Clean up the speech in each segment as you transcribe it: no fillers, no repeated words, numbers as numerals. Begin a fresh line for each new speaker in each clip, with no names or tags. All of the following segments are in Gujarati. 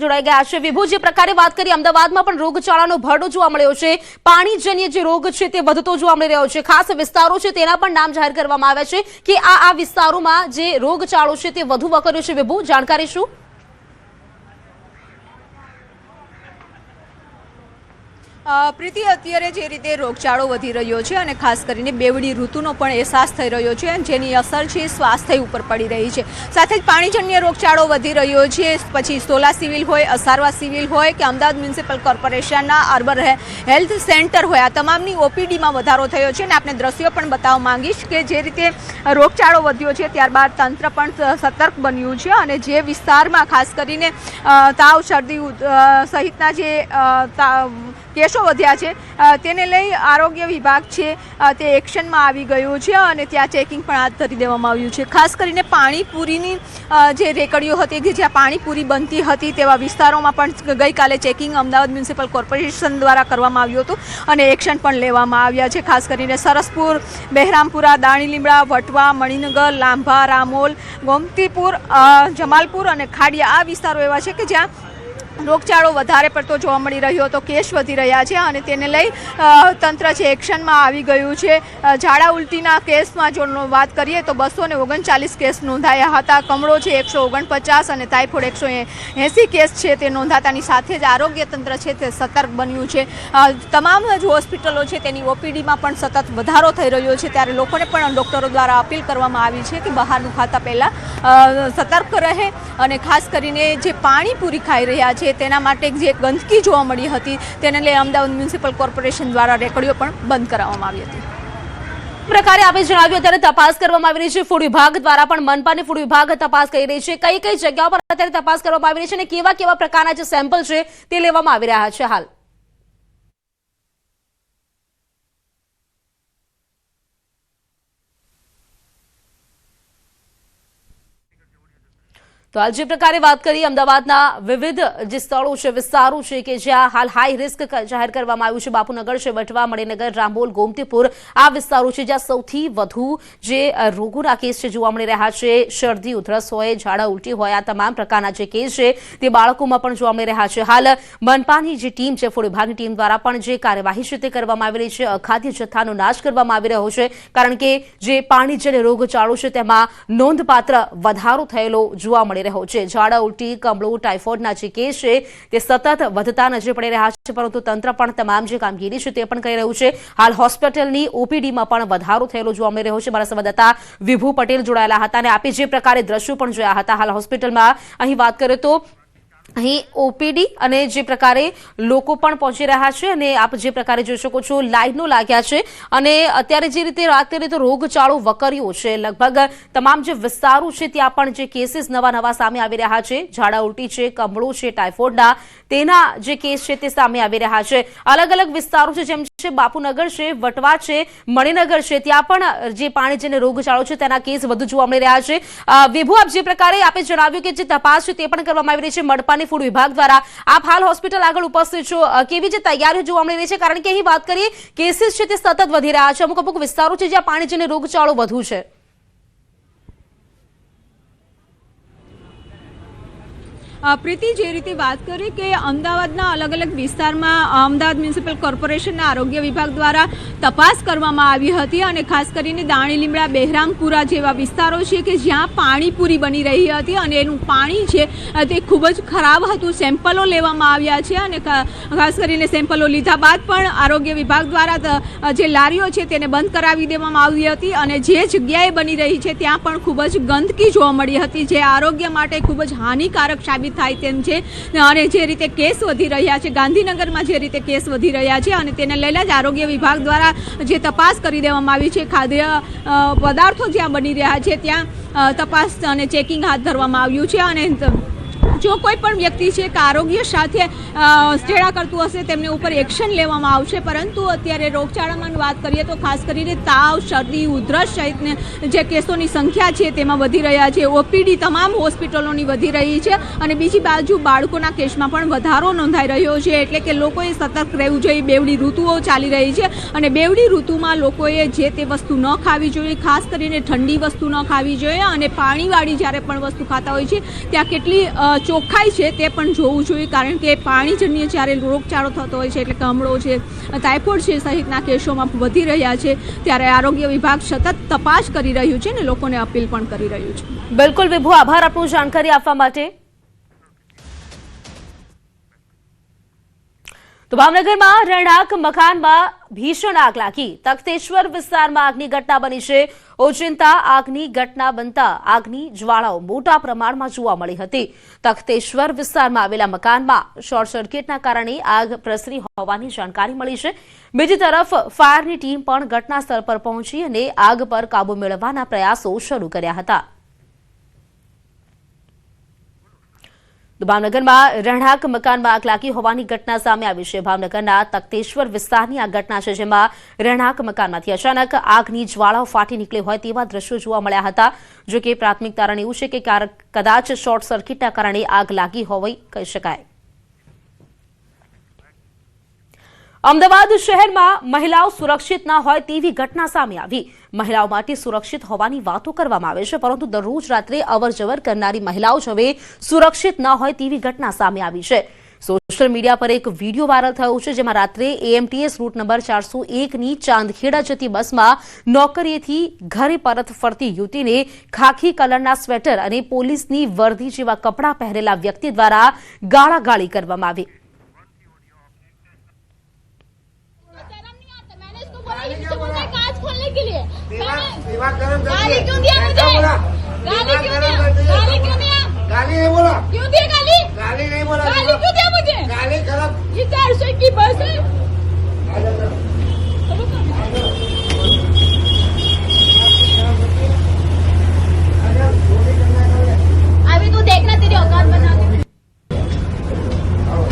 જોડાઈ ગયા છે વિભુ, જે પ્રકારે વાત કરી અમદાવાદમાં પણ રોગચાળાનો ભરડો જોવા મળ્યો છે। પાણીજન્ય જે રોગ છે તે વધતો જોવા મળી રહ્યો છે। ખાસ વિસ્તારો છે તેના પણ નામ જાહેર કરવામાં આવ્યા છે કે આ વિસ્તારોમાં જે રોગચાળો છે તે વધુ વકર્યો છે। વિભુ, જાણકારી શું?
પ્રીતિ, અત્યારે જે રીતે રોગચાળો વધી રહ્યો છે અને ખાસ કરીને બેવડી ઋતુનો પણ અહેસાસ થઈ રહ્યો છે, જેની અસર છે સ્વાસ્થ્ય ઉપર પડી રહી છે। સાથે જ પાણીજન્ય રોગચાળો વધી રહ્યો છે। પછી સોલા સિવિલ હોય, અસારવા સિવિલ હોય કે અમદાવાદ મ્યુનિસિપલ કોર્પોરેશનના અર્બન હેલ્થ સેન્ટર હોય, આ તમામની ઓપીડીમાં વધારો થયો છે। અને આપણે દ્રશ્યો પણ બતાવવા માંગીશ કે જે રીતે રોગચાળો વધ્યો છે ત્યારબાદ તંત્ર પણ સતર્ક બન્યું છે અને જે વિસ્તારમાં ખાસ કરીને તાવ, શરદી સહિતના જે કેસો વધ્યા છે તેને લઈ આરોગ્ય વિભાગ છે તે એક્શનમાં આવી ગયું છે અને ત્યાં ચેકિંગ પણ હાથ ધરી દેવામાં આવ્યું છે। ખાસ કરીને પાણીપુરીની જે રેકડીઓ હતી કે જ્યાં પાણીપુરી બનતી હતી તેવા વિસ્તારોમાં પણ ગઈકાલે ચેકિંગ અમદાવાદ મ્યુનિસિપલ કોર્પોરેશન દ્વારા કરવામાં આવ્યું હતું અને એક્શન પણ લેવામાં આવ્યા છે। ખાસ કરીને સરસપુર, બહેરામપુરા, દાણીલીમડા, વટવા, મણિનગર, લાંભા, રામોલ, ગોમતીપુર, જમાલપુર અને ખાડિયા, આ વિસ્તારો એવા છે કે જ્યાં રોગચાળો વધારે પડતો જોવા મળી રહ્યો હતો, કેસ વધી રહ્યા છે અને તેને લઈ તંત્ર છે એક્શનમાં આવી ગયું છે। ઝાડા ઉલટીના કેસમાં જો વાત કરીએ તો 239 કેસ નોંધાયા હતા, કમળો છે 149 અને ટાઇફોઇડ 180 કેસ છે તે નોંધાતાની સાથે જ આરોગ્ય તંત્ર છે તે સતર્ક બન્યું છે। તમામ જ હોસ્પિટલો છે તેની ઓપીડીમાં પણ સતત વધારો થઈ રહ્યો છે, ત્યારે લોકોને પણ ડૉક્ટરો દ્વારા અપીલ કરવામાં આવી છે કે બહારનું ખાતા પહેલાં સતર્ક રહે અને ખાસ કરીને જે પાણીપુરી ખાઈ રહ્યા છે તેના માટે જે ગંદકી જોવા મળી હતી તેને લઈ અમદાવાદ મ્યુનિસિપલ કોર્પોરેશન દ્વારા રેકડીઓ પણ બંધ કરાવવામાં આવી હતી।
પ્રકારે આપણે જણાવ્યું અત્યારે તપાસ કરવામાં આવી રહી છે, ફૂડ વિભાગ દ્વારા પણ મનપાની ફૂડ વિભાગ તપાસ કરી રહી છે। કઈ કઈ જગ્યાઓ પર અત્યારે તપાસ કરવામાં આવી રહી છે અને કેવા કેવા પ્રકારના જે સેમ્પલ છે તે લેવામાં આવી રહ્યા છે હાલ? તો હાલ જે પ્રકારે વાત કરી અમદાવાદના વિવિધ જે સ્થળો છે, વિસ્તારો છે કે જ્યાં હાલ હાઈ રિસ્ક જાહેર કરવામાં આવ્યું છે, બાપુનગર છે, વટવા, મણિનગર, રામોલ, ગોમતીપુર, આ વિસ્તારો છે જ્યાં સૌથી વધુ જે રોગોના કેસ છે જોવા મળી રહ્યા છે। શરદી, ઉધરસ હોય, ઝાડા ઉલટી હોય, આ તમામ પ્રકારના જે કેસ છે તે બાળકોમાં પણ જોવા મળી રહ્યા છે। હાલ મનપાની જે ટીમ છે, ફૂડ વિભાગની ટીમ દ્વારા પણ જે કાર્યવાહી છે તે કરવામાં આવી રહી છે। અખાદ્ય જથ્થાનો નાશ કરવામાં આવી રહ્યો છે કારણ કે જે પાણીજન્ય રોગચાળો છે તેમાં નોંધપાત્ર વધારો થયેલો જોવા મળી રહ્યો છે। ઝાડા ઉલટી, કમળો, ટાઇફોઇડના જે કેસ છે તે સતત વધતા નજરે પડી રહ્યા છે, પરંતુ તંત્ર પણ તમામ જે કામગીરી છે તે પણ કરી રહ્યું છે। હાલ હોસ્પિટલની ઓપીડીમાં પણ વધારો થયેલો જોવા મળી રહ્યો છે। મારા સંવાદદાતા વિભુ પટેલ જોડાયેલા હતા અને આપે જે પ્રકારે દ્રશ્યો પણ જોયા હતા હાલ હોસ્પિટલમાં, અહીં વાત કરીએ તો અહીં ઓપીડી અને જે પ્રકારે લોકો પણ પહોંચી રહ્યા છે અને આપ જે પ્રકારે જોઈ શકો છો લાઈનો લાગ્યા છે અને અત્યારે જે રીતે વાત કરીએ તો રોગચાળો વકર્યો છે, લગભગ તમામ જે વિસ્તારો છે ત્યાં પણ જે કેસીસ નવા સામે આવી રહ્યા છે। ઝાડા ઉલટી છે, કમળો છે, ટાઇફોઇડના તેના જે કેસ છે તે સામે આવી રહ્યા છે। અલગ અલગ વિસ્તારો છે જેમ છે બાપુનગર છે, વટવા છે, મણિનગર છે, ત્યાં પણ જે પાણીજન્ય રોગચાળો છે તેના કેસ વધુ જોવા મળી રહ્યા છે। વિભુ, આપ જે પ્રકારે આપે જણાવ્યું કે જે તપાસ છે તે પણ કરવામાં આવી રહી છે મનપાની ફૂડ વિભાગ દ્વારા, આપ હાલ હોસ્પિટલ આગળ ઉપસ્થિત છો, કેવી જે તૈયારીઓ જોવા મળી રહી છે? કારણ કે અહીં વાત કરીએ કેસીસ છે તે સતત વધી રહ્યા છે, અમુક વિસ્તારો છે જ્યાં પાણીજન્ય રોગચાળો વધુ છે।
પ્રીતિ, જે રીતે વાત કરી કે અમદાવાદના અલગ અલગ વિસ્તારમાં અમદાવાદ મ્યુનિસિપલ કોર્પોરેશનના આરોગ્ય વિભાગ દ્વારા તપાસ કરવામાં આવી હતી અને ખાસ કરીને દાણીલીમડા, બહેરામપુરા જેવા વિસ્તારો છે કે જ્યાં પાણીપુરી બની રહી હતી અને એનું પાણી છે તે ખૂબ જ ખરાબ હતું। સેમ્પલો લેવામાં આવ્યા છે અને ખાસ કરીને સેમ્પલો લીધા બાદ પણ આરોગ્ય વિભાગ દ્વારા જે લારીઓ છે તેને બંધ કરાવી દેવામાં આવી હતી અને જે જગ્યાએ બની રહી છે ત્યાં પણ ખૂબ જ ગંદકી જોવા મળી હતી, જે આરોગ્ય માટે ખૂબ જ હાનિકારક સાબિત થાય તેમ છે। અને જે રીતે કેસ વધી રહ્યા છે, ગાંધીનગરમાં જે રીતે કેસ વધી રહ્યા છે અને તેને લઈને જ આરોગ્ય વિભાગ દ્વારા જે તપાસ કરી દેવામાં આવી છે, ખાદ્ય પદાર્થો જ્યાં બની રહ્યા છે ત્યાં તપાસ અને ચેકિંગ હાથ ધરવામાં આવ્યું છે અને જો કોઈ પણ વ્યક્તિ છે કે આરોગ્ય સાથે ચેડા કરતું હશે તેમને ઉપર એક્શન લેવામાં આવશે। પરંતુ અત્યારે રોગચાળામાં વાત કરીએ તો ખાસ કરીને તાવ, શરદી, ઉધરસ સહિતને જે કેસોની સંખ્યા છે તેમાં વધી રહ્યા છે। ઓપીડી તમામ હોસ્પિટલોની વધી રહી છે અને બીજી બાજુ બાળકોના કેસમાં પણ વધારો નોંધાઈ રહ્યો છે, એટલે કે લોકોએ સતર્ક રહેવું જોઈએ। બેવડી ઋતુઓ ચાલી રહી છે અને બેવડી ઋતુમાં લોકોએ જે તે વસ્તુ ન ખાવી જોઈએ, ખાસ કરીને ઠંડી વસ્તુ ન ખાવી જોઈએ અને પાણીવાળી જ્યારે પણ વસ્તુ ખાતા હોય છે ત્યાં કેટલી ચોખ્ખાઈ છે તે પણ જોવું જોઈએ, કારણ કે પાણીજન્ય જ્યારે રોગચાળો થતો હોય છે એટલે કમળો છે, ટાઇફોઇડ છે સહિતના કેસોમાં વધી રહ્યા છે, ત્યારે આરોગ્ય વિભાગ સતત તપાસ કરી રહ્યું છે અને લોકોને અપીલ પણ કરી રહ્યું છે।
બિલકુલ વિભુ, આભાર આપનું જાણકારી આપવા માટે। તો ભાવનગરમાં રહેણાંક મકાનમાં ભીષણ આગ લાગી। તખતેશ્વર વિસ્તારમાં આગની ઘટના બની છે। ઓચિંતા આગની ઘટના બનતા આગની જ્વાળાઓ મોટા પ્રમાણમાં જોવા મળી હતી। તખતેશ્વર વિસ્તારમાં આવેલા મકાનમાં શોર્ટ સર્કિટના કારણે આગ પ્રસરી હોવાની જાણકારી મળી છે। બીજી તરફ ફાયરની ટીમ પણ ઘટના સ્થળ પર પહોંચી અને આગ પર કાબુ મેળવવાના પ્રયાસો શરૂ કર્યા હતા। ભાવનગરમાં રહેણાંક મકાનમાં આગ લાગી હોવાની ઘટના સામે આવી છે। ભાવનગરના તખતેશ્વર વિસ્તારની આ ઘટના છે, જેમાં રહેણાંક મકાનમાંથી અચાનક આગની જ્વાળાઓ ફાટી નીકળી હોય તેવા દ્રશ્યો જોવા મળ્યા હતા। જો કે પ્રાથમિક તારણ એવું છે કે કદાચ શોર્ટ સર્કિટના કારણે આગ લાગી હોવી કહી શકાય। અમદાવાદ શહેરમાં મહિલાઓ સુરક્ષિત ન હોય તેવી ઘટના સામે આવી। મહિલાઓ માટે સુરક્ષિત હોવાની વાતો કરવામાં આવે છે, પરંતુ દરરોજ રાત્રે અવરજવર કરનારી મહિલાઓ જ હવે સુરક્ષિત ન હોય તેવી ઘટના સામે આવી છે। સોશિયલ મીડિયા પર એક વિડીયો વાયરલ થયો છે, જેમાં રાત્રે એએમટીએસ રૂટ નંબર 401ની ચાંદખેડા જતી બસમાં નોકરીએથી ઘરે પરત ફરતી યુવતીને ખાખી કલરના સ્વેટર અને પોલીસની વર્દી જેવા કપડાં પહેરેલા વ્યક્તિ દ્વારા ગાળાગાળી કરવામાં આવી।
कांच खोलने के लिए गाली क्यों दिया मुझे? गाली क्यों दिया? गाली क्यों दिया?
गाली नहीं बोला,
क्यों दिया गाली?
गाली नहीं बोला,
गाली क्यों दिया मुझे?
गाली खराब।
ये 400 की बस है। अभी तू देखना तेरी औकात बना के।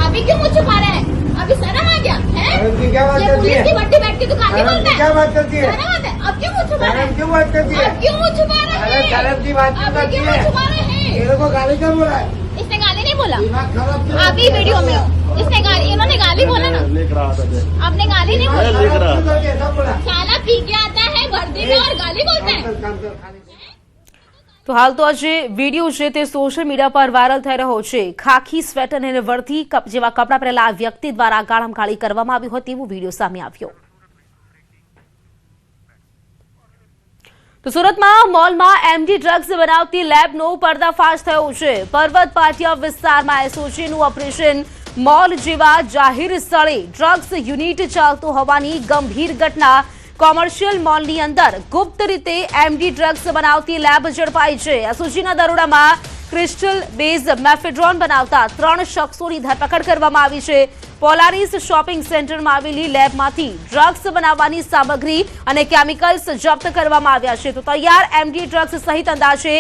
अभी क्यों मुझे छुपा रहा है? अभी शर्म आ गया है?
क्या बात
ये
करती
पुलिस
है?
की वर्दी बैठ के तू गाली बोलता है?
क्या बात करती है?
शर्म आता है? अब क्यों मुझे छुपा रहा है?
क्यों बात करती है?
अब क्यों मुझे छुपा रहा
अरे
है?
शर्म की बात क्यों
अभी
करती
क्यों
है?
मुझे छुपा रहे हैं?
तेरे को गाली क्यों बोला है?
इसने गाली नहीं बोला।
दिमाग खराब क्यों?
आप ही वीडियो में हो। इसने गाली, इन्होंने गाली बोला ना।
लिख रहा था
आपने गाली नहीं बोला।
लिख रहा था।
ऐसा बोला।
साला पी के आता है वर्दी में और गाली बोलते हैं।
काम कर, खाली।
તો હાલ તો આ જે વિડીયો છે તે સોશિયલ મીડિયા પર વાયરલ થઈ રહ્યો છે। ખાખી સ્વેટર અને વર્દી જેવા કપડાં પહેરેલા આ વ્યક્તિ દ્વારા ગાળામગાળી કરવામાં આવી હોય તેવો વિડીયો સામે આવ્યો। તો સુરતમાં મોલમાં એમડી ડ્રગ્સ બનાવતી લેબનો પર્દાફાશ થયો છે। પર્વત પાટિયા વિસ્તારમાં એસઓજીનું ઓપરેશન મોલ જેવા જાહેર સ્થળે ડ્રગ્સ યુનિટ ચાલતું હોવાની ગંભીર ઘટના। કોમર્શિયલ મોલની અંદર ગુપ્ત રીતે એમડી ડ્રગ્સ બનાવતી લેબ ઝડપાઈ છે। એસઓજીના દરોડામાં ક્રિસ્ટલ બેઝ મેફેડ્રોન બનાવતા 3 શખ્સોની ધરપકડ કરવામાં આવી છે। પોલારીસ શોપિંગ સેન્ટરમાં આવેલી લેબમાંથી ડ્રગ્સ બનાવવાની સામગ્રી અને કેમિકલ્સ જપ્ત કરવામાં આવ્યા છે। તો તૈયાર એમડી ડ્રગ્સ સહિત અંદાજે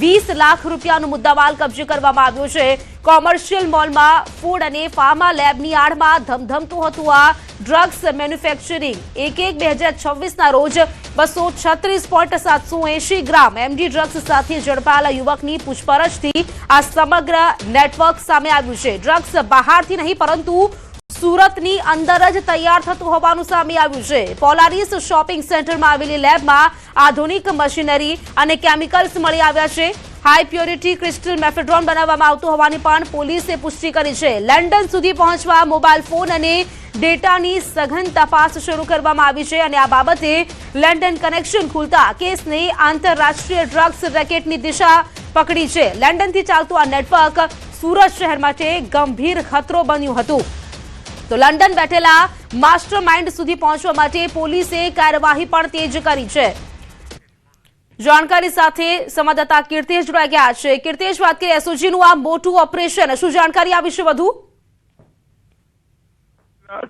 20 લાખ રૂપિયાનો મુદ્દામાલ કબજે કરવામાં આવ્યો છે। કોમર્શિયલ મોલમાં ફૂડ અને ફાર્મા લેબની આડમાં ધમધમતું હતું આ ડ્રગ્સ મેન્યુફેક્ચરિંગ। 1/1/2026ના રોજ 236.780 ગ્રામ એમડી ડ્રગ્સ સાથે ઝડપાયેલા યુવકની પૂછપરછથી આ સમગ્ર નેટવર્ક સામે આવ્યું છે। ડ્રગ્સ બહારથી નહીં પરંતુ સુરતની અંદર જ તૈયાર થતું હોવાનું સામે આવ્યું છે। પોલારીસ શોપિંગ સેન્ટરમાં આવેલી લેબમાં આધુનિક મશીનરી અને કેમિકલ્સ મળી આવ્યા છે। હાઈ પ્યોરિટી ક્રિસ્ટલ મેફેડ્રોન બનાવવામાં આવતું હોવાની પણ પોલીસે પુષ્ટિ કરી છે। લંડન સુધી પહોંચવા મોબાઈલ ફોન અને ડેટાની સઘન તપાસ શરૂ કરવામાં આવી છે અને આ બાબતે લંડન કનેક્શન ખુલતા કેસને આંતરરાષ્ટ્રીય ડ્રગ્સ રેકેટની દિશા પકડી છે। લંડનથી ચાલતું આ નેટવર્ક સુરત શહેર માટે ગંભીર ખતરો બન્યું હતું। તો લંડન બેઠેલા માસ્ટર માઇન્ડ સુધી પહોંચવા માટે પોલીસે કાર્યવાહી પણ તેજ કરી છે। જાણકારી સાથે સંવાદદાતા કીર્તેશ જોડાઈ ગયા છે। કીર્તેશ, વાત કરીએ એસઓજીનું આ મોટું ઓપરેશન, શું જાણકારી આ વિશે વધુ?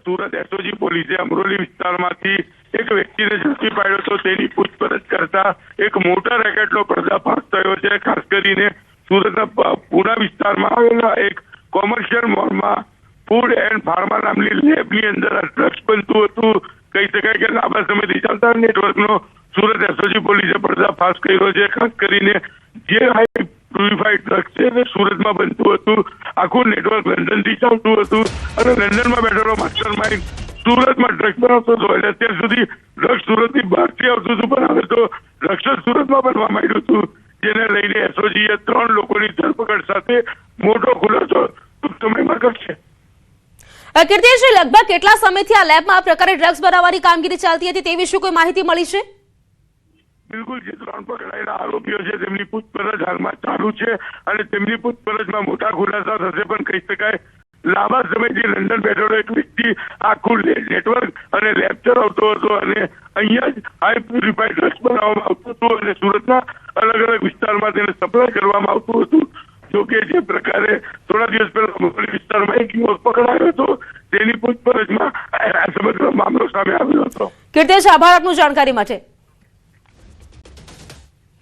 સુરત એસઓજી પોલીસે અમરોલી વિસ્તારમાંથી એક વ્યક્તિને ઝડપી પાડ્યો હતો। તેની પૂછપરછ કરતા એક મોટા રેકેટનો પર્દાફાશ થયો છે। ખાસ કરીને સુરતના પુણા વિસ્તારમાં આવેલા એક કોમર્શિયલ મોલમાં ફૂડ એન્ડ ફાર્મા નામની લેબની અંદર ડ્રગ્સ બનતું હતું। કહી શકાય કે લાંબા સમયથી ચાલતા નેટવર્કનો સુરત એસઓજી પોલીસે પર્દાફાશ કર્યો છે। ખાસ કરીને જે હાઈ પ્યુરિફાઈડ ડ્રગ્સ છે તે સુરતમાં બનતું હતું। આખું નેટવર્ક લંડનથી ચાલતું હતું અને લંડનમાં બેઠેલો માસ્ટર માઇન્ડ સુરતમાં ડ્રગ્સ બનાવતો હતો। એટલે અત્યાર સુધી ડ્રગ્સ સુરતની બહારથી આવતું હતું, પણ હવે તો ડ્રગ્સ સુરતમાં બનવા માંડ્યું હતું, જેને લઈને એસઓજીએ 3 લોકોની ધરપકડ સાથે મોટો ખુલાસો ટૂંક સમયમાં કરશે.
કીર્તિજી, લગભગ કેટલા સમયથી આ લેબમાં આ પ્રકારે ડ્રગ્સ બનાવવાની કામગીરી ચાલતી હતી તે વિશે કોઈ માહિતી મળી છે?
બિલકુલ, જે 3 પકડાયેલા આરોપીઓ છે તેમની પૂછપરછ હાલમાં ચાલુ છે અને તેમની પૂછપરછમાં મોટા ખુલાસા થશે. પણ કહી શકાય લાંબા સમયથી લંડન બેઠેલો એક વ્યક્તિ આખું નેટવર્ક અને લેબ ચલાવતો હતો અને અહીંયા જ હાઈ પ્યુરિફાઈડ ડ્રગ્સ બનાવવામાં આવતું હતું અને સુરતના અલગ અલગ વિસ્તારમાં તેને સપ્લાય કરવામાં આવતું હતું. જોકે જે પ્રકારે થોડા દિવસ પહેલા અમરોલી વિસ્તારમાં એક યુવક પકડાયો હતો તેની પૂછપરછમાં આ સમગ્ર મામલો સામે આવ્યો હતો.
કીર્તિજી, આભાર આપની જાણકારી માટે.